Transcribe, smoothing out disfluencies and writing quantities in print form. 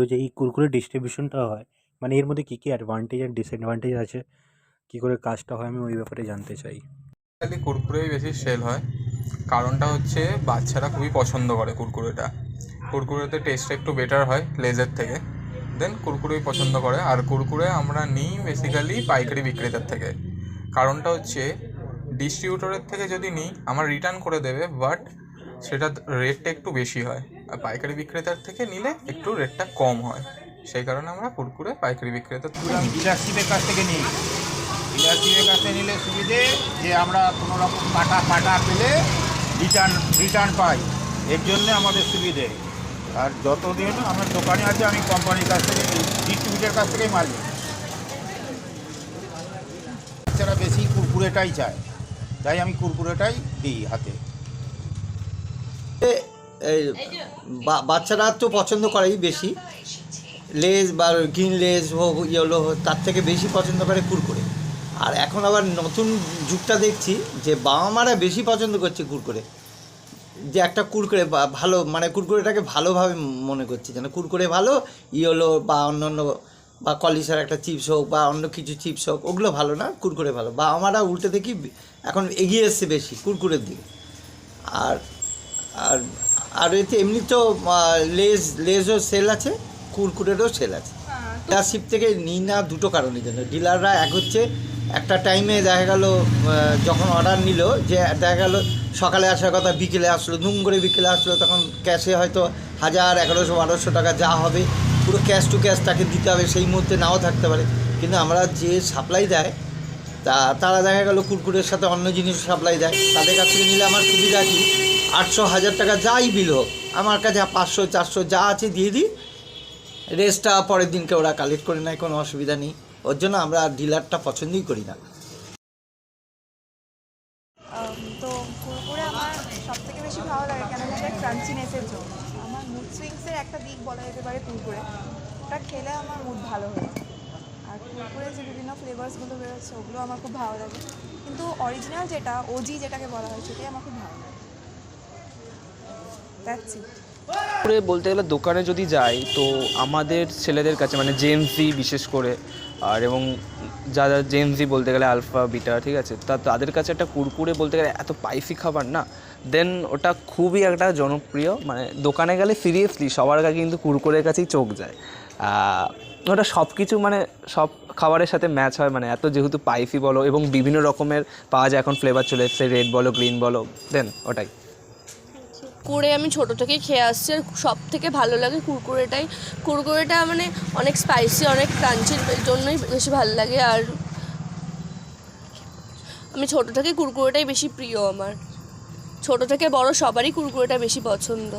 যে এই কুরকুরে ডিস্ট্রিবিউশনটা হয়, মানে এর মধ্যে কী কী অ্যাডভান্টেজ অ্যান্ড ডিসঅ্যাডভান্টেজ আছে, কী করে কাজটা হয়, আমি ওই ব্যাপারে জানতে চাই। খালি কুরকুরেই বেশি সেল হয়। কারণটা হচ্ছে বাচ্চারা খুবই পছন্দ করে কুরকুরেটা। কুরকুরেতে টেস্টটা একটু বেটার হয় লেজের থেকে, দেন কুরকুরেই পছন্দ করে। আর কুরকুরে আমরা নিই বেসিক্যালি পাইকারি বিক্রেতার থেকে। কারণটা হচ্ছে ডিস্ট্রিবিউটরের থেকে যদি নিই আমার রিটার্ন করে দেবে, বাট সেটা রেটটা একটু বেশি হয়। আর পাইকারি বিক্রেতার থেকে নিলে একটু রেটটা কম হয়। সেই কারণে আমরা কুরকুরে পাইকারি বিক্রেতার থেকে নিই। ডিলারশিপের কাছ থেকে নিই। ডিলারশিপের কাছ থেকে নিলে সুবিধে যে আমরা কোনো রকম কাটা পেলে রিটার্ন পাই, এর জন্যে আমাদের সুবিধে। আর যতদিন আমার দোকানে আছে আমি কোম্পানির কাছ থেকে ডিস্ট্রিবিউটারের কাছ থেকেই মাল নিই। বাচ্চারা বেশি কুরকুরেটাই চায়, তাই আমি কুরকুরেটাই দিই হাতে। এই বাচ্চারা তো পছন্দ করেই বেশি, লেজ বা গ্রিন লেজ হোক ইয়েলো হোক, তার থেকে বেশি পছন্দ করে কুরকুরে। আর এখন আবার নতুন যুগটা দেখছি যে বাবা মারা বেশি পছন্দ করছে কুরকুরে, যে একটা কুরকুরে ভালো, মানে কুরকুরেটাকে ভালোভাবে মনে করছে, যেন কুরকুরে ভালো, ইয়েলো বা অন্যান্য বা কলিসার একটা চিপস হোক বা অন্য কিছু চিপস হোক, ওগুলো ভালো না, কুরকুরে ভালো। বা আমরা উল্টে দেখি এখন এগিয়ে এসছে বেশি কুরকুরের দিকে। আর আর আর এতে এমনি তো লেজও সেল আছে, কুরকুরেরও সেল আছে। ডিলারশিপ থেকে নিই না দুটো কারণের জন্য। ডিলাররা এক হচ্ছে একটা টাইমে দেখা গেল যখন অর্ডার নিল, যে দেখা গেল সকালে আসার কথা বিকেলে আসলো, ধুম করে বিকেলে আসলো, তখন ক্যাশে হয়তো 1000, 1100, 1200 টাকা যা হবে পুরো ক্যাশ টু ক্যাশ তাকে দিতে হবে, সেই মুহূর্তে নাও থাকতে পারে। কিন্তু আমরা যে সাপ্লাই দেয় তারা দেখা গেল কুরকুরের সাথে অন্য জিনিস সাপ্লাই দেয়, তাদের কাছ থেকে নিলে আমার সুবিধা কি, 800, 1000 টাকা যাই বিল হোক আমার কাছে 500, 400 যা আছে দিয়ে দিই, রেস্টটা পরের দিনকে ওরা কালেক্ট করে নেয়, কোনো অসুবিধা নেই। ওর জন্য আমরা ডিলারটা পছন্দই করি না। তো কুরকুরে আমার সবথেকে বেশি ভালো লাগে কেন আমাদের ক্রাঞ্চিনেসের জন্য। আমার মুড সুইংসের একটা দিক বলা যেতে পারে কুরকুরে, ওটা খেলে আমার মুড ভালো হয়ে যায়। আর কুরকুরে যে বিভিন্ন ফ্লেভার্সগুলো বেরোচ্ছে ওগুলো আমার খুব ভালো লাগে, কিন্তু অরিজিনাল যেটা ওজি যেটাকে বলা হয় সেটাই আমার খুব ভালো লাগে। That's it. করে বলতে গেলে দোকানে যদি যাই তো আমাদের ছেলেদের কাছে, মানে জেনজি বিশেষ করে, আর এবং যারা জেনজি বলতে গেলে আলফা বিটা, ঠিক আছে, তাদের কাছে একটা কুরকুরে বলতে গেলে এত স্পাইসি খাবার না, দেন ওটা খুবই একটা জনপ্রিয়। মানে দোকানে গেলে সিরিয়াসলি সবার আগে কিন্তু কুরকুরের কাছেই চোখ যায়। ওটা সব কিছু মানে সব খাবারের সাথে ম্যাচ হয়, মানে এত যেহেতু স্পাইসি বলো, এবং বিভিন্ন রকমের পাওয়া যায় এখন, ফ্লেভার চলে এসছে, রেড বলো গ্রিন বলো, দেন ওটাই। কুরকুরে আমি ছোটো থেকেই খেয়ে আসছি, আর সব থেকে ভালো লাগে কুরকুরেটাই। কুরকুরেটা মানে অনেক স্পাইসি, অনেক ক্রাঞ্চির জন্যই বেশি ভালো লাগে। আর আমি ছোটো থেকে কুরকুরেটাই বেশি প্রিয় আমার, ছোটো থেকে বড় সবারই কুরকুরেটা বেশি পছন্দ।